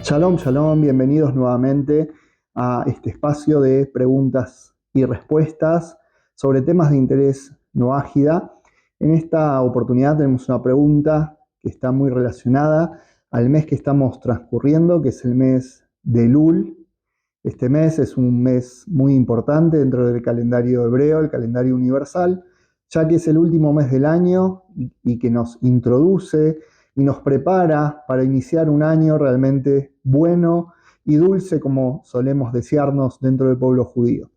Shalom, shalom, bienvenidos nuevamente a este espacio de preguntas y respuestas sobre temas de interés no ágida. En esta oportunidad tenemos una pregunta que está muy relacionada al mes que estamos transcurriendo, que es el mes de Elul. Este mes es un mes muy importante dentro del calendario hebreo, el calendario universal, ya que es el último mes del año y que nos introduce y nos prepara para iniciar un año realmente bueno y dulce, como solemos desearnos dentro del pueblo judío.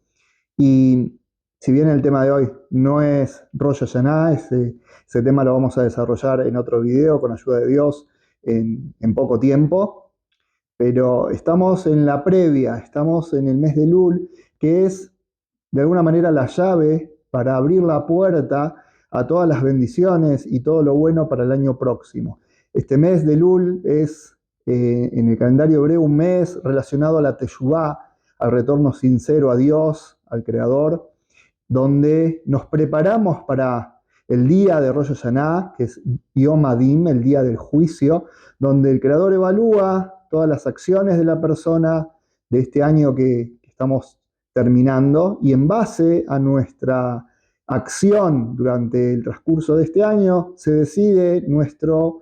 Y si bien el tema de hoy no es Rosh Hashanah, ese tema lo vamos a desarrollar en otro video con ayuda de Dios en poco tiempo, pero estamos en la previa, estamos en el mes de Elul, que es de alguna manera la llave para abrir la puerta a todas las bendiciones y todo lo bueno para el año próximo. Este mes de Elul es en el calendario hebreo un mes relacionado a la Teshuvá, al retorno sincero a Dios, al Creador, donde nos preparamos para el día de Rosh Hashanah, que es Yom Adin, el día del juicio, donde el Creador evalúa todas las acciones de la persona de este año que estamos terminando, y en base a nuestra acción durante el transcurso de este año se decide nuestro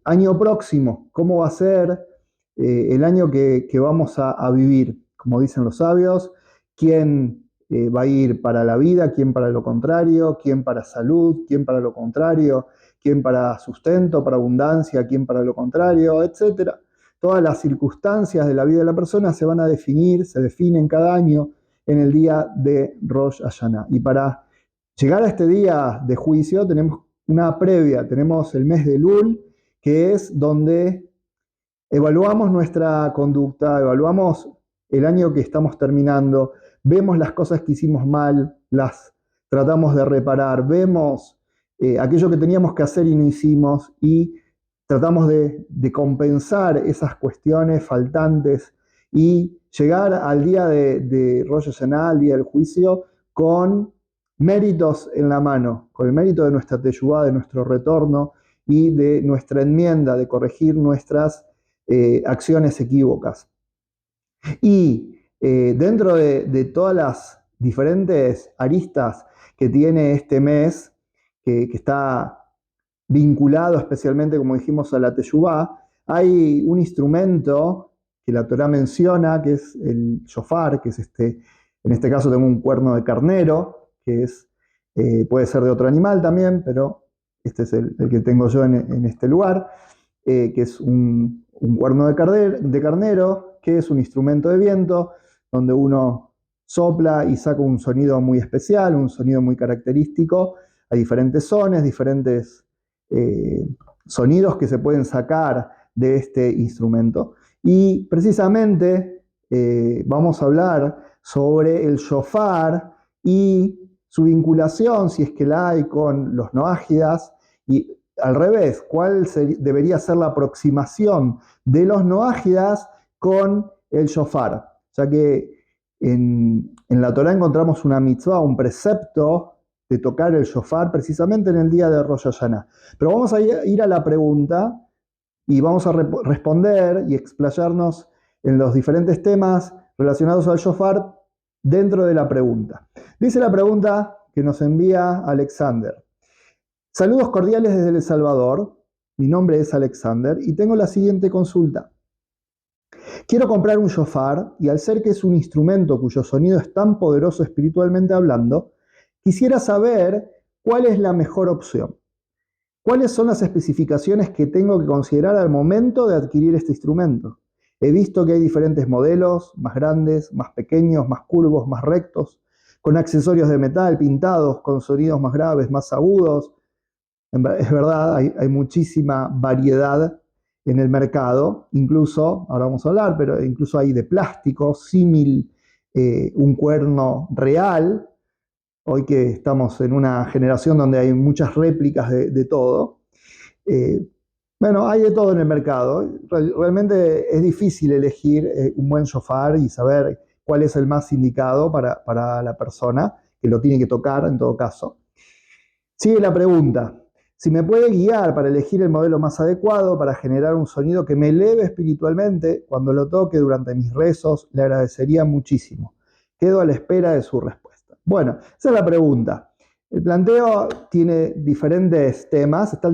año próximo, cómo va a ser el año que vamos a vivir. Como dicen los sabios, quién va a ir para la vida, quién para lo contrario, quién para salud, quién para lo contrario, quién para sustento, para abundancia, quién para lo contrario, etc. Todas las circunstancias de la vida de la persona se van a definir, se definen cada año en el día de Rosh Hashanah. Y para llegar a este día de juicio tenemos una previa, tenemos el mes de Elul, que es donde evaluamos nuestra conducta, evaluamos el año que estamos terminando, vemos las cosas que hicimos mal, las tratamos de reparar, vemos aquello que teníamos que hacer y no hicimos y tratamos de compensar esas cuestiones faltantes y llegar al día de Rosh Hashanah, al día del juicio, con méritos en la mano, con el mérito de nuestra teshuvá, de nuestro retorno y de nuestra enmienda, de corregir nuestras acciones equívocas. Y dentro de todas las diferentes aristas que tiene este mes, que está vinculado especialmente, como dijimos, a la teshuvá, hay un instrumento que la Torá menciona, que es el shofar, que es en este caso tengo un cuerno de carnero, que puede ser de otro animal también, pero este es el que tengo yo en este lugar, que es un cuerno de carnero, que es un instrumento de viento, donde uno sopla y saca un sonido muy especial, un sonido muy característico. Hay diferentes sones, diferentes sonidos que se pueden sacar de este instrumento. Y precisamente vamos a hablar sobre el shofar y su vinculación, si es que la hay, con los noágidas, y al revés, cuál debería ser la aproximación de los noágidas con el shofar, ya que en la Torá encontramos una mitzvah, un precepto de tocar el shofar precisamente en el día de Rosh Hashanah. Pero vamos a ir a la pregunta y vamos a responder y explayarnos en los diferentes temas relacionados al shofar dentro de la pregunta. Dice la pregunta que nos envía Alexander. Saludos cordiales desde El Salvador. Mi nombre es Alexander y tengo la siguiente consulta. Quiero comprar un shofar y al ser que es un instrumento cuyo sonido es tan poderoso espiritualmente hablando, quisiera saber cuál es la mejor opción. ¿Cuáles son las especificaciones que tengo que considerar al momento de adquirir este instrumento? He visto que hay diferentes modelos, más grandes, más pequeños, más curvos, más rectos, con accesorios de metal pintados, con sonidos más graves, más agudos. Es verdad, hay muchísima variedad en el mercado, incluso, ahora vamos a hablar, pero incluso hay de plástico, símil un cuerno real. Hoy que estamos en una generación donde hay muchas réplicas de todo. Bueno, hay de todo en el mercado. Realmente es difícil elegir un buen shofar y saber cuál es el más indicado para la persona que lo tiene que tocar en todo caso. Sigue la pregunta. Si me puede guiar para elegir el modelo más adecuado para generar un sonido que me eleve espiritualmente cuando lo toque durante mis rezos, le agradecería muchísimo. Quedo a la espera de su respuesta. Bueno, esa es la pregunta. El planteo tiene diferentes temas. Está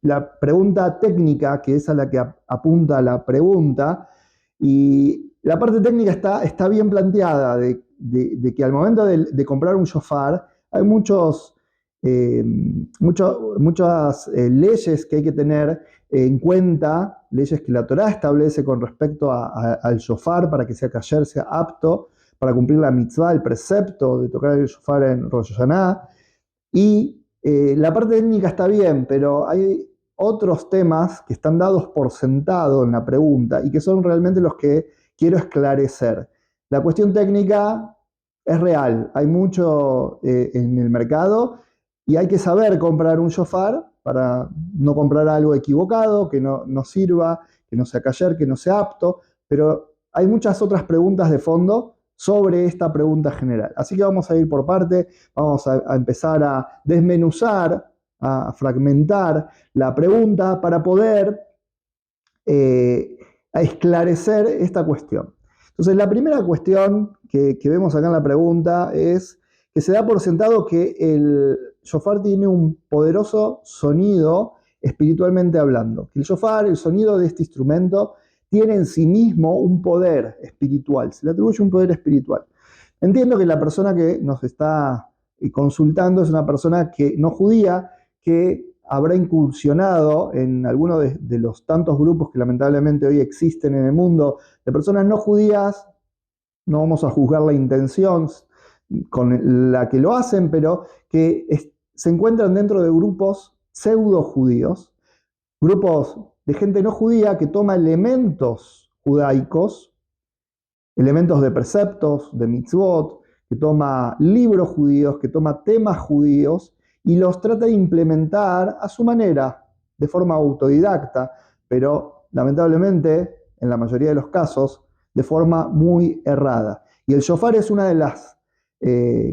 la pregunta técnica, que es a la que apunta la pregunta, y la parte técnica está bien planteada, de que al momento de comprar un shofar hay muchas leyes que hay que tener en cuenta, leyes que la Torá establece con respecto al shofar para que sea kasher, sea apto para cumplir la mitzvah, el precepto de tocar el shofar en Rosh Hashanah. Y la parte técnica está bien, pero hay otros temas que están dados por sentado en la pregunta y que son realmente los que quiero esclarecer. La cuestión técnica es real, hay mucho en el mercado y hay que saber comprar un shofar para no comprar algo equivocado, que no sirva, que no sea kasher, que no sea apto, pero hay muchas otras preguntas de fondo sobre esta pregunta general. Así que vamos a ir por parte, vamos a empezar a desmenuzar, a fragmentar la pregunta para poder a esclarecer esta cuestión. Entonces, la primera cuestión que vemos acá en la pregunta es que se da por sentado que el shofar tiene un poderoso sonido espiritualmente hablando. Que el shofar, el sonido de este instrumento, tiene en sí mismo un poder espiritual, se le atribuye un poder espiritual. Entiendo que la persona que nos está consultando es una persona que no judía, que habrá incursionado en alguno de los tantos grupos que lamentablemente hoy existen en el mundo de personas no judías. No vamos a juzgar la intención con la que lo hacen, pero que se encuentran dentro de grupos pseudo judíos, grupos de gente no judía que toma elementos judaicos, elementos de preceptos, de mitzvot, que toma libros judíos, que toma temas judíos y los trata de implementar a su manera, de forma autodidacta, pero lamentablemente, en la mayoría de los casos, de forma muy errada. Y el shofar es una de las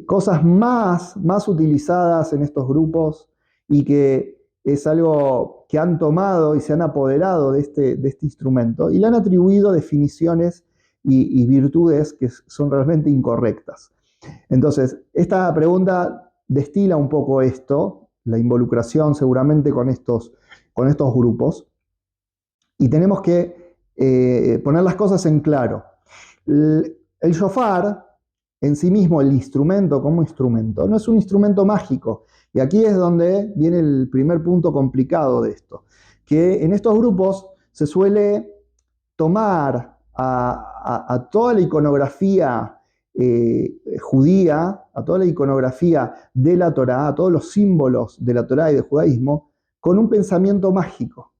cosas más utilizadas en estos grupos y que es algo que han tomado y se han apoderado de este instrumento y le han atribuido definiciones y virtudes que son realmente incorrectas. Entonces, esta pregunta destila un poco esto, la involucración seguramente con estos grupos, y tenemos que poner las cosas en claro. El shofar, en sí mismo, el instrumento como instrumento, no es un instrumento mágico. Y aquí es donde viene el primer punto complicado de esto, que en estos grupos se suele tomar a toda la iconografía judía, a toda la iconografía de la Torá, a todos los símbolos de la Torá y del judaísmo, con un pensamiento mágico.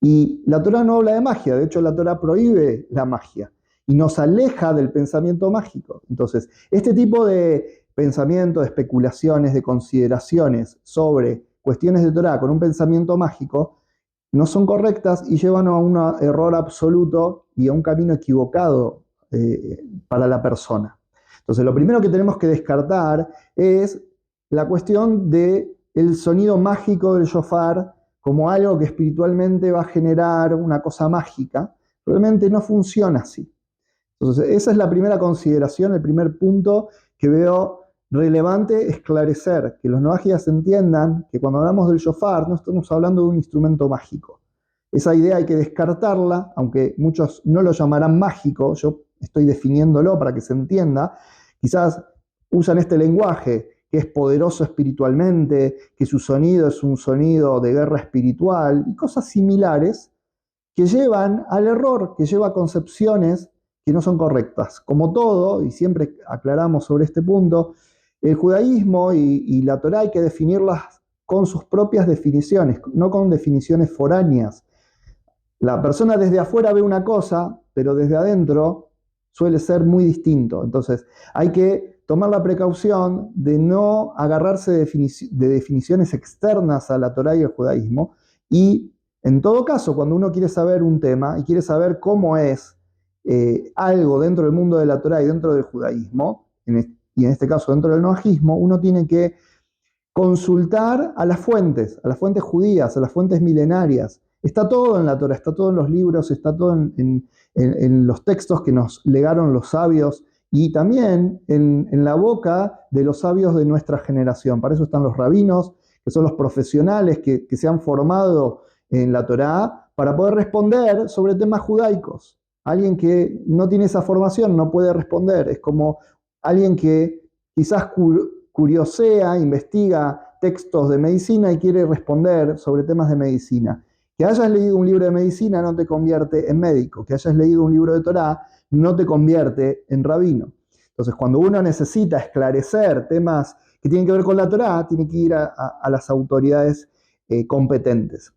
Y la Torá no habla de magia, de hecho la Torá prohíbe la magia y nos aleja del pensamiento mágico. Entonces, este tipo de pensamiento, de especulaciones, de consideraciones sobre cuestiones de Torá con un pensamiento mágico, no son correctas y llevan a un error absoluto y a un camino equivocado para la persona. Entonces, lo primero que tenemos que descartar es la cuestión del sonido mágico del shofar como algo que espiritualmente va a generar una cosa mágica. Realmente no funciona así. Entonces, esa es la primera consideración, el primer punto que veo relevante esclarecer, que los noajidas entiendan que cuando hablamos del shofar no estamos hablando de un instrumento mágico. Esa idea hay que descartarla, aunque muchos no lo llamarán mágico, yo estoy definiéndolo para que se entienda. Quizás usan este lenguaje que es poderoso espiritualmente, que su sonido es un sonido de guerra espiritual y cosas similares que llevan al error, que lleva a concepciones que no son correctas. Como todo, y siempre aclaramos sobre este punto, el judaísmo y la Torá hay que definirlas con sus propias definiciones, no con definiciones foráneas. La persona desde afuera ve una cosa, pero desde adentro suele ser muy distinto. Entonces, hay que tomar la precaución de no agarrarse de definiciones externas a la Torá y al judaísmo. Y, en todo caso, cuando uno quiere saber un tema y quiere saber cómo es algo dentro del mundo de la Torá y dentro del judaísmo, y en este caso dentro del noajismo, uno tiene que consultar a las fuentes judías, a las fuentes milenarias. Está todo en la Torá, está todo en los libros, está todo en los textos que nos legaron los sabios y también en la boca de los sabios de nuestra generación. Para eso están los rabinos, que son los profesionales que se han formado en la Torá para poder responder sobre temas judaicos. Alguien que no tiene esa formación no puede responder. Es como alguien que quizás curiosea, investiga textos de medicina y quiere responder sobre temas de medicina. Que hayas leído un libro de medicina no te convierte en médico. Que hayas leído un libro de Torá no te convierte en rabino. Entonces, cuando uno necesita esclarecer temas que tienen que ver con la Torá, tiene que ir a las autoridades competentes.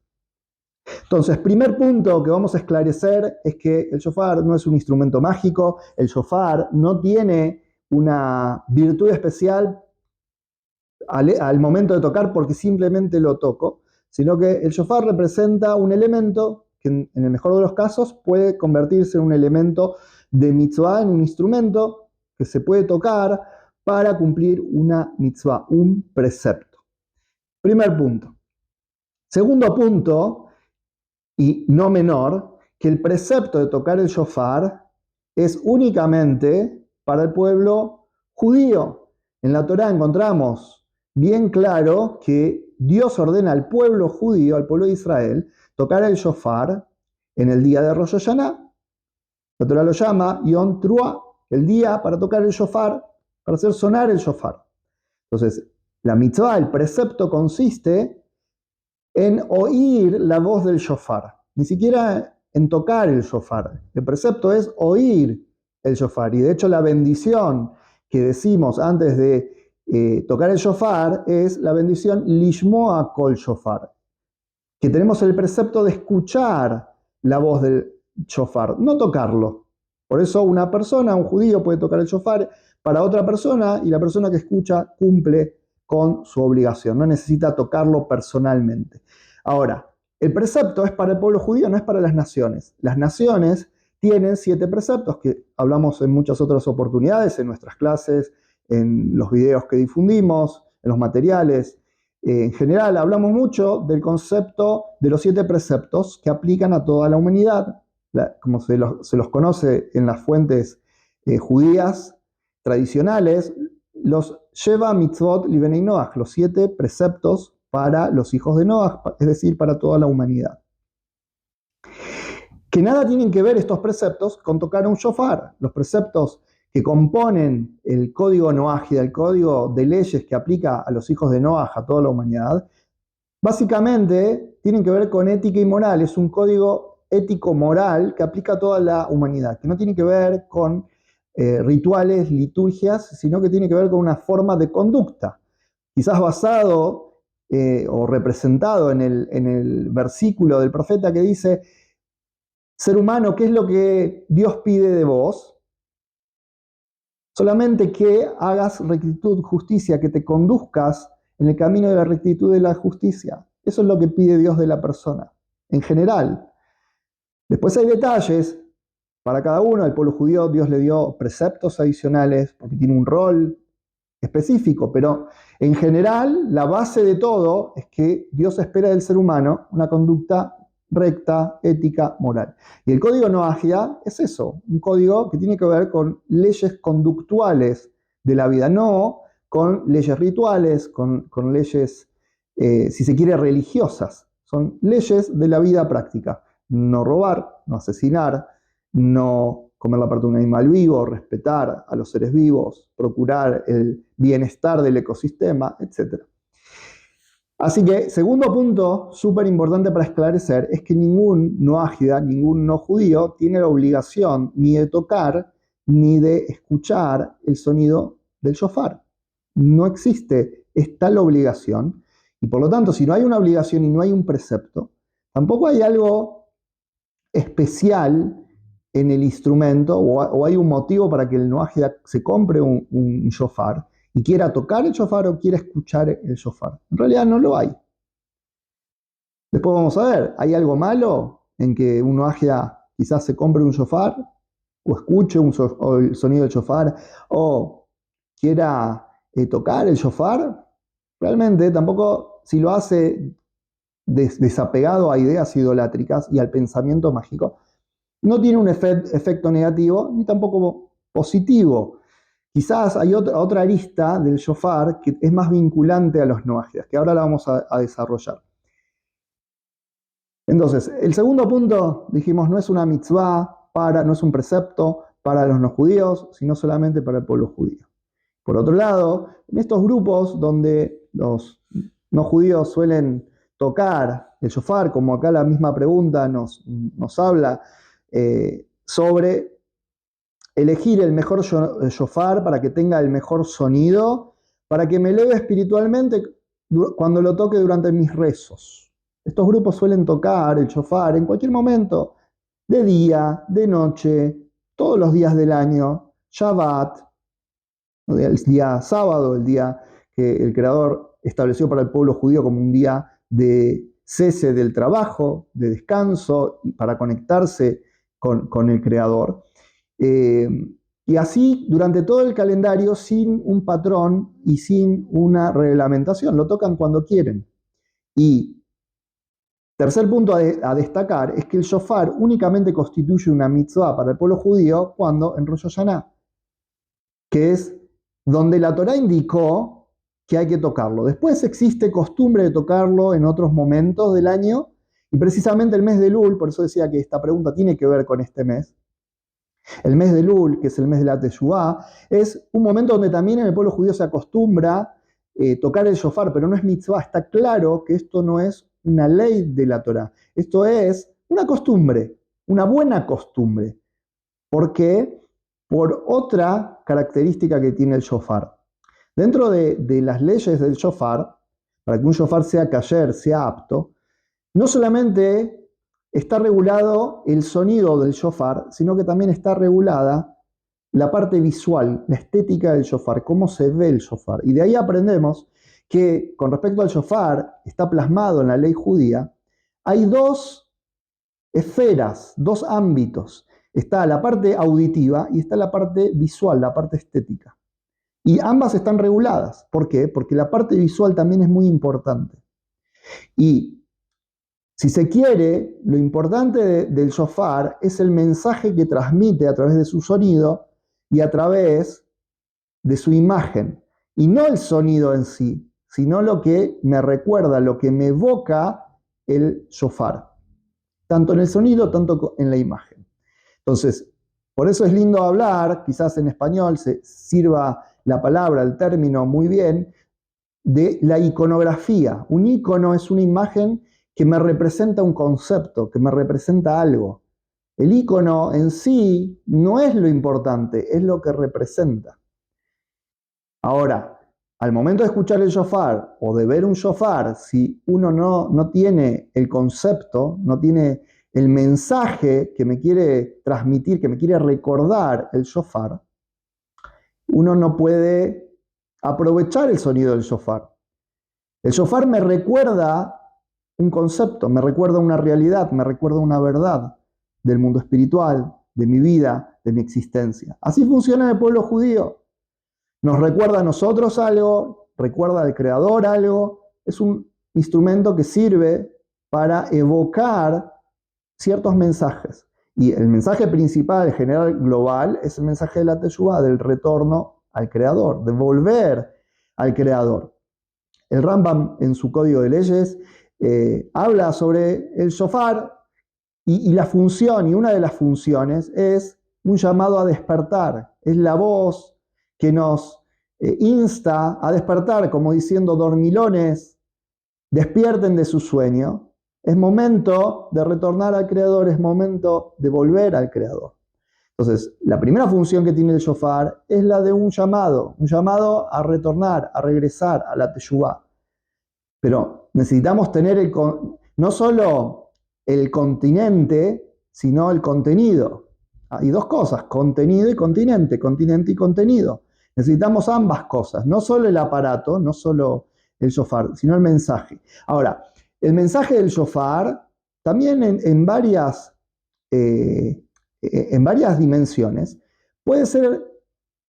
Entonces, primer punto que vamos a esclarecer es que el shofar no es un instrumento mágico, el shofar no tiene una virtud especial al momento de tocar porque simplemente lo toco, sino que el shofar representa un elemento que en el mejor de los casos puede convertirse en un elemento de mitzvah, en un instrumento que se puede tocar para cumplir una mitzvah, un precepto. Primer punto. Segundo punto, y no menor, que el precepto de tocar el shofar es únicamente para el pueblo judío. En la Torá encontramos bien claro que Dios ordena al pueblo judío, al pueblo de Israel, tocar el shofar en el día de Rosh Hashanah. La Torá lo llama Yom Teruah, el día para tocar el shofar, para hacer sonar el shofar. Entonces, la mitzvah, el precepto consiste en oír la voz del shofar, ni siquiera en tocar el shofar. El precepto es oír el shofar, y de hecho la bendición que decimos antes de tocar el shofar es la bendición lishmoa kol shofar, que tenemos el precepto de escuchar la voz del shofar, no tocarlo. Por eso una persona, un judío, puede tocar el shofar para otra persona y la persona que escucha cumple con su obligación, no necesita tocarlo personalmente. Ahora, el precepto es para el pueblo judío, no es para las naciones. Las naciones tienen 7 preceptos que hablamos en muchas otras oportunidades, en nuestras clases, en los videos que difundimos, en los materiales. En general hablamos mucho del concepto de los 7 preceptos que aplican a toda la humanidad, como se los conoce en las fuentes judías tradicionales, los Sheva Mitzvot Libenei Noach, los 7 preceptos para los hijos de Noach, es decir, para toda la humanidad. Que nada tienen que ver estos preceptos con tocar un shofar. Los preceptos que componen el código Noágida, el código de leyes que aplica a los hijos de Noach, a toda la humanidad, básicamente tienen que ver con ética y moral. Es un código ético-moral que aplica a toda la humanidad, que no tiene que ver con rituales, liturgias, sino que tiene que ver con una forma de conducta, quizás basado o representado en el versículo del profeta que dice: ser humano, ¿qué es lo que Dios pide de vos? Solamente que hagas rectitud, justicia, que te conduzcas en el camino de la rectitud y de la justicia. Eso es lo que pide Dios de la persona, en general. Después hay detalles. Para cada uno, al pueblo judío, Dios le dio preceptos adicionales, porque tiene un rol específico, pero en general, la base de todo es que Dios espera del ser humano una conducta recta, ética, moral. Y el código Noagia es eso, un código que tiene que ver con leyes conductuales de la vida, no con leyes rituales, con leyes, si se quiere, religiosas. Son leyes de la vida práctica. No robar, no asesinar, no comer la parte de un animal vivo, respetar a los seres vivos, procurar el bienestar del ecosistema, etc. Así que, segundo punto súper importante para esclarecer es que ningún no ágida, ningún no judío tiene la obligación ni de tocar ni de escuchar el sonido del shofar. No existe tal obligación, y por lo tanto, si no hay una obligación y no hay un precepto, tampoco hay algo especial en el instrumento o hay un motivo para que el no ágida se compre un shofar y quiera tocar el shofar o quiera escuchar el shofar. En realidad no lo hay. Después vamos a ver, ¿hay algo malo en que un noagia quizás se compre un shofar o escuche el sonido del shofar o quiera tocar el shofar? realmente tampoco, si lo hace desapegado a ideas idolátricas y al pensamiento mágico, no tiene un efecto negativo ni tampoco positivo. Quizás hay otra arista del shofar que es más vinculante a los noágidas, que ahora la vamos a desarrollar. Entonces, el segundo punto, dijimos, no es una mitzvah, no es un precepto para los no judíos, sino solamente para el pueblo judío. Por otro lado, en estos grupos donde los no judíos suelen tocar el shofar, como acá la misma pregunta nos habla sobre elegir el mejor shofar para que tenga el mejor sonido, para que me eleve espiritualmente cuando lo toque durante mis rezos. Estos grupos suelen tocar el shofar en cualquier momento, de día, de noche, todos los días del año, Shabbat, el día sábado, el día que el Creador estableció para el pueblo judío como un día de cese del trabajo, de descanso, para conectarse con el Creador. Y así durante todo el calendario sin un patrón y sin una reglamentación. Lo tocan cuando quieren. Y tercer punto a destacar es que el shofar únicamente constituye una mitzvah para el pueblo judío cuando en Rosh Hashanah, que es donde la Torá indicó que hay que tocarlo. Después existe costumbre de tocarlo en otros momentos del año, y precisamente el mes de Elul, por eso decía que esta pregunta tiene que ver con este mes. El mes de Elul, que es el mes de la Teshuvá, es un momento donde también en el pueblo judío se acostumbra tocar el shofar, pero no es mitzvah. Está claro que esto no es una ley de la Torá. Esto es una costumbre, una buena costumbre. ¿Por qué? Por otra característica que tiene el shofar. Dentro de las leyes del shofar, para que un shofar sea kasher, sea apto, no solamente está regulado el sonido del shofar, sino que también está regulada la parte visual, la estética del shofar, cómo se ve el shofar. Y de ahí aprendemos que con respecto al shofar, está plasmado en la ley judía, hay dos esferas, dos ámbitos. Está la parte auditiva y está la parte visual, la parte estética. Y ambas están reguladas. ¿Por qué? Porque la parte visual también es muy importante. Y si se quiere, lo importante del shofar es el mensaje que transmite a través de su sonido y a través de su imagen. Y no el sonido en sí, sino lo que me recuerda, lo que me evoca el shofar. Tanto en el sonido, tanto en la imagen. Entonces, por eso es lindo hablar, quizás en español se sirva la palabra, el término muy bien, de la iconografía. Un icono es una imagen que me representa un concepto, que me representa algo. El icono en sí no es lo importante, es lo que representa. Ahora, al momento de escuchar el shofar o de ver un shofar, si uno no tiene el concepto, no tiene el mensaje que me quiere transmitir, que me quiere recordar el shofar, uno no puede aprovechar el sonido del shofar. El shofar me recuerda un concepto, me recuerda una realidad, me recuerda una verdad del mundo espiritual, de mi vida, de mi existencia. Así funciona en el pueblo judío. Nos recuerda a nosotros algo, recuerda al Creador algo. Es un instrumento que sirve para evocar ciertos mensajes. Y el mensaje principal, general, global, es el mensaje de la Teshuvá, del retorno al Creador, de volver al Creador. El Rambam, en su Código de Leyes, habla sobre el shofar y la función, y una de las funciones es un llamado a despertar. Es la voz que nos insta a despertar, como diciendo, dormilones, despierten de su sueño. Es momento de retornar al Creador, es momento de volver al Creador. Entonces, la primera función que tiene el shofar es la de un llamado a retornar, a regresar a la teshuvá. Pero necesitamos tener no solo el continente, sino el contenido. Hay dos cosas, contenido y continente y contenido. Necesitamos ambas cosas, no solo el aparato, no solo el shofar, sino el mensaje. Ahora, el mensaje del shofar también en varias dimensiones puede ser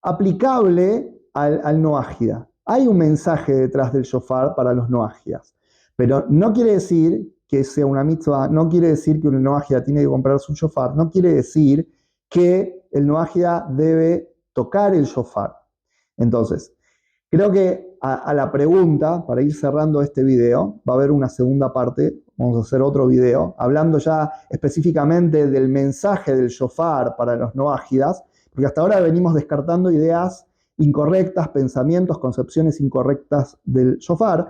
aplicable al no ágida. hay un mensaje detrás del shofar para los noajidas. Pero no quiere decir que sea una mitzvah, no quiere decir que un noajida tiene que comprar su shofar, no quiere decir que el noajida debe tocar el shofar. Entonces, creo que a la pregunta, para ir cerrando este video, va a haber una segunda parte, vamos a hacer otro video, hablando ya específicamente del mensaje del shofar para los noágidas, porque hasta ahora venimos descartando ideas incorrectas, pensamientos, concepciones incorrectas del shofar.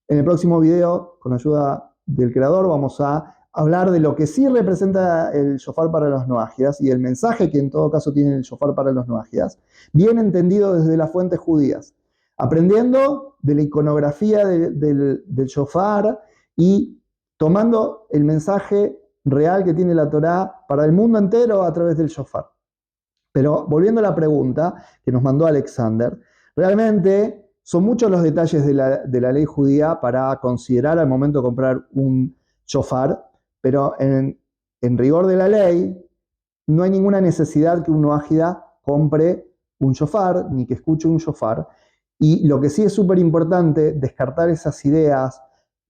En el próximo video, con ayuda del creador, vamos a hablar de lo que sí representa el shofar para los noágidas y el mensaje que en todo caso tiene el shofar para los noágidas, bien entendido desde las fuentes judías, aprendiendo de la iconografía del shofar y tomando el mensaje real que tiene la Torá para el mundo entero a través del shofar. Pero volviendo a la pregunta que nos mandó Alexander, realmente son muchos los detalles de la ley judía para considerar al momento de comprar un shofar, pero en rigor de la ley no hay ninguna necesidad que un noájida compre un shofar, ni que escuche un shofar. Y lo que sí es súper importante, descartar esas ideas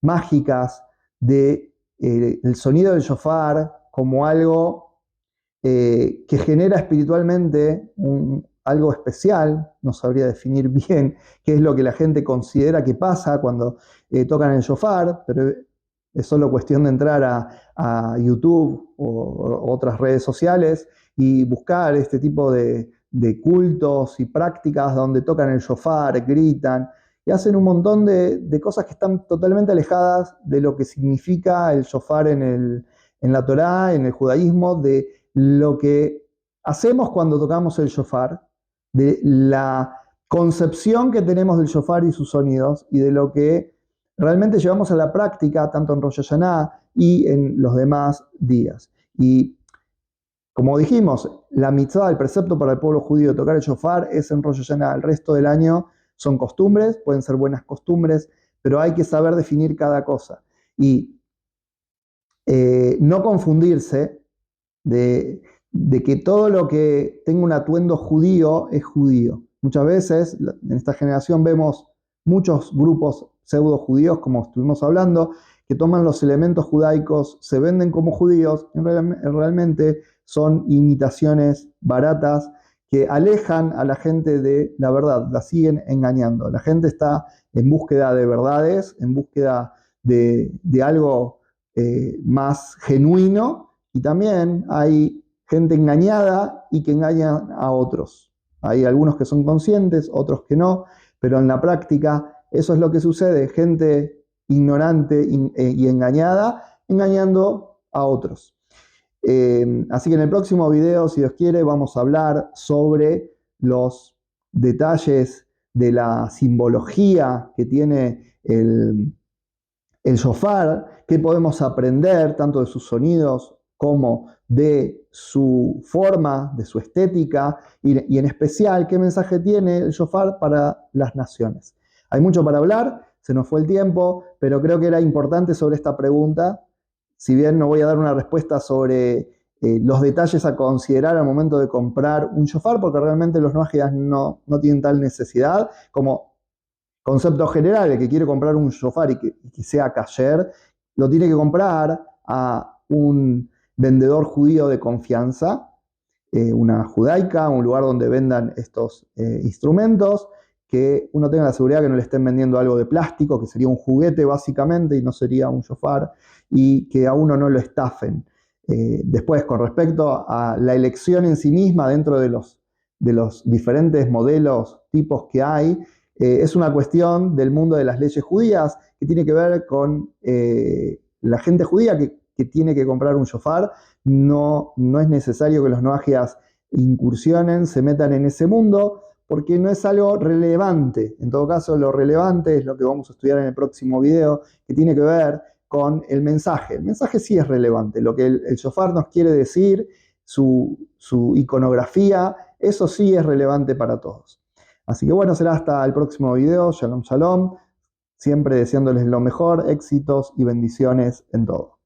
mágicas de el sonido del shofar como algo que genera espiritualmente algo especial. No sabría definir bien qué es lo que la gente considera que pasa cuando tocan el shofar, pero es solo cuestión de entrar a YouTube o otras redes sociales y buscar este tipo de cultos y prácticas donde tocan el shofar, gritan y hacen un montón de cosas que están totalmente alejadas de lo que significa el shofar en la Torá, en el judaísmo, de lo que hacemos cuando tocamos el shofar, de la concepción que tenemos del shofar y sus sonidos y de lo que realmente llevamos a la práctica tanto en Rosh Hashanah y en los demás días. Y como dijimos, la mitzvah, el precepto para el pueblo judío de tocar el shofar es en Rosh Hashanah. El resto del año son costumbres, pueden ser buenas costumbres, pero hay que saber definir cada cosa. Y no confundirse de que todo lo que tenga un atuendo judío es judío. Muchas veces en esta generación vemos muchos grupos pseudo judíos, como estuvimos hablando, que toman los elementos judaicos, se venden como judíos, realmente son imitaciones baratas que alejan a la gente de la verdad, la siguen engañando. La gente está en búsqueda de verdades, en búsqueda de algo más genuino, y también hay gente engañada y que engaña a otros. Hay algunos que son conscientes, otros que no, pero en la práctica eso es lo que sucede, gente ignorante y engañada, engañando a otros. Así que en el próximo video, si Dios quiere, vamos a hablar sobre los detalles de la simbología que tiene el shofar, qué podemos aprender tanto de sus sonidos como de su forma, de su estética y en especial qué mensaje tiene el shofar para las naciones. Hay mucho para hablar, se nos fue el tiempo, pero creo que era importante sobre esta pregunta. Si bien no voy a dar una respuesta sobre los detalles a considerar al momento de comprar un shofar, porque realmente los noajidas no tienen tal necesidad, como concepto general, el que quiere comprar un shofar y que sea kasher, lo tiene que comprar a un vendedor judío de confianza, una judaica, un lugar donde vendan estos instrumentos, que uno tenga la seguridad que no le estén vendiendo algo de plástico, que sería un juguete básicamente y no sería un shofar, y que a uno no lo estafen. Después, con respecto a la elección en sí misma dentro de los diferentes modelos, tipos que hay, es una cuestión del mundo de las leyes judías que tiene que ver con la gente judía que tiene que comprar un shofar. No es necesario que los noajidas incursionen, se metan en ese mundo, porque no es algo relevante. En todo caso, lo relevante es lo que vamos a estudiar en el próximo video, que tiene que ver con el mensaje. El mensaje sí es relevante. Lo que el shofar nos quiere decir, su iconografía, eso sí es relevante para todos. Así que bueno, será hasta el próximo video. Shalom, shalom. Siempre deseándoles lo mejor, éxitos y bendiciones en todo.